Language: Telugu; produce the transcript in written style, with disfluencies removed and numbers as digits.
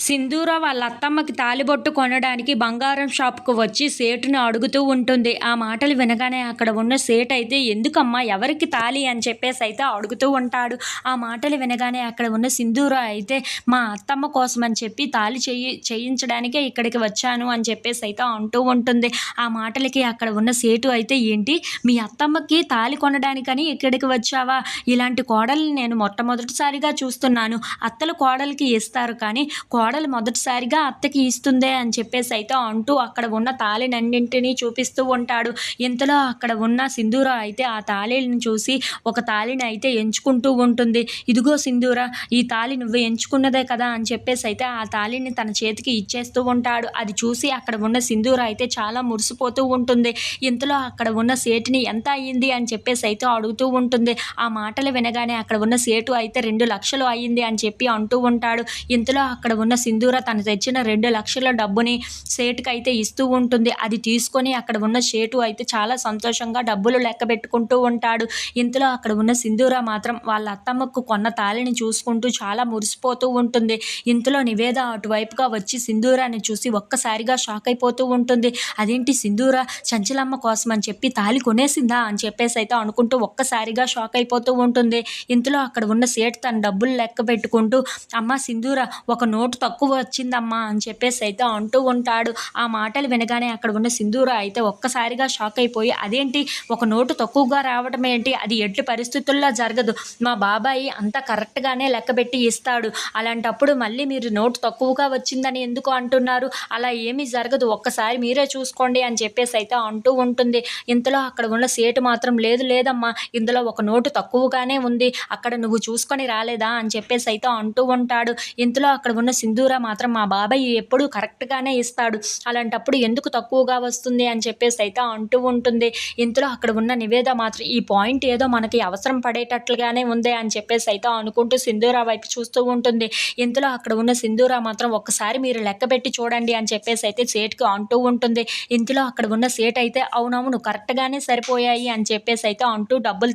సింధూర వాళ్ళ అత్తమ్మకి తాళిబొట్టు కొనడానికి బంగారం షాప్‌కు వచ్చి సేటుని అడుగుతూ ఉంటుంది. ఆ మాటలు వినగానే అక్కడ ఉన్న సేటయితే "ఎందుకమ్మా? ఎవరికి తాళి?" అని చెప్పేసయితే అడుగుతూ ఉంటాడు. ఆ మాటలు వినగానే అక్కడ ఉన్న సింధూర అయితే "మా అత్తమ్మ కోసమని చెప్పి తాళి చేయించడానికే ఇక్కడికి వచ్చాను" అని చెప్పేసయితే అంటూ ఉంటుంది. ఆ మాటలకి అక్కడ ఉన్న సేటు అయితే "ఏంటి? మీ అత్తమ్మకి తాళి కొనడానికని ఇక్కడికి వచ్చావా? ఇలాంటి కోడల్ని నేను మొట్టమొదటిసారిగా చూస్తున్నాను. అత్తలు కోడలికి ఇస్తారు కానీ కోడలు మొదటిసారిగా అత్తకి ఇస్తుందే" అని చెప్పేసయితే అంటూ అక్కడ ఉన్న తాళినన్నింటినీ చూపిస్తూ ఉంటాడు. ఇంతలో అక్కడ ఉన్న సింధూర అయితే ఆ తాళిలను చూసి ఒక తాళిని అయితే ఎంచుకుంటూ ఉంటుంది. "ఇదిగో సింధూర, ఈ తాళి నువ్వు ఎంచుకున్నదే కదా" అని చెప్పేసయితే ఆ తాళిని తన చేతికి ఇచ్చేస్తూ ఉంటాడు. అది చూసి అక్కడ ఉన్న సింధూర అయితే చాలా మురిసిపోతూ ఉంటుంది. ఇంతలో అక్కడ ఉన్న సేటుని "ఎంత అయ్యింది?" అని చెప్పేసయితే అడుగుతూ ఉంటుంది. ఆ మాటలు వినగానే అక్కడ ఉన్న సేటు అయితే 2,00,000 అయ్యింది అని చెప్పి అంటూ ఉంటాడు. ఇంతలో అక్కడ ఉన్న సింధూర తను తెచ్చిన 2,00,000 డబ్బుని సేటుకైతే ఇస్తూ ఉంటుంది. అది తీసుకొని అక్కడ ఉన్న సేటు అయితే చాలా సంతోషంగా డబ్బులు లెక్కబెట్టుకుంటూ ఉంటాడు. ఇంతలో అక్కడ ఉన్న సింధూర మాత్రం వాళ్ళ అత్తమ్మకు కొన్న తాళిని చూసుకుంటూ చాలా మురిసిపోతూ ఉంటుంది. ఇంతలో నివేద అటువైపుగా వచ్చి సింధూరాన్ని చూసి ఒక్కసారిగా షాక్ అయిపోతూ ఉంటుంది. "అదేంటి సింధూర చంచలమ్మ కోసం అని చెప్పి తాళి కొనేసిందా?" అని చెప్పేసయితే అనుకుంటూ ఒక్కసారిగా షాక్ అయిపోతూ ఉంటుంది. ఇంతలో అక్కడ ఉన్న సేటు తన డబ్బులు లెక్క పెట్టుకుంటూ "అమ్మా సింధూర, ఒక నోటు తక్కువ వచ్చిందమ్మా" అని చెప్పేసయితే అంటూ ఉంటాడు. ఆ మాటలు వినగానే అక్కడ ఉన్న సింధూర అయితే ఒక్కసారిగా షాక్ అయిపోయి "అదేంటి? ఒక నోటు తక్కువగా రావడం ఏంటి? అది ఎట్టి పరిస్థితుల్లో జరగదు. మా బాబాయి అంతా కరెక్ట్‌గానే లెక్కబెట్టి ఇస్తాడు. అలాంటప్పుడు మళ్ళీ మీరు నోటు తక్కువగా వచ్చిందని ఎందుకు అంటున్నారు? అలా ఏమీ జరగదు. ఒక్కసారి మీరే చూసుకోండి" అని చెప్పేసయితే అంటూ ఉంటుంది. ఇంతలో అక్కడ ఉన్న సేటు మాత్రం "లేదు లేదమ్మా, ఇందులో ఒక నోటు తక్కువగానే ఉంది. అక్కడ నువ్వు చూసుకొని రాలేదా?" అని చెప్పేసయితే అంటూ ఉంటాడు. ఇంతలో అక్కడ ఉన్న సింధూర మాత్రం "మా బాబాయ్ ఎప్పుడూ కరెక్ట్‌గానే ఇస్తాడు. అలాంటప్పుడు ఎందుకు తక్కువగా వస్తుంది?" అని చెప్పేసయితే అంటూ ఉంటుంది. ఇంతలో అక్కడ ఉన్న నివేద మాత్రం "ఈ పాయింట్ ఏదో మనకి అవసరం పడేటట్లుగానే ఉందే" అని చెప్పేసయితే అనుకుంటూ సింధూర వైపు చూస్తూ ఉంటుంది. ఇంతలో అక్కడ ఉన్న సింధూర మాత్రం "ఒక్కసారి మీరు లెక్కపెట్టి చూడండి" అని చెప్పేసయితే సేటుకి అంటూ ఉంటుంది. ఇంతలో అక్కడ ఉన్న సేటు అయితే "అవునవును, కరెక్ట్‌గానే సరిపోయాయి" అని చెప్పేసయితే అంటూ డబ్బులు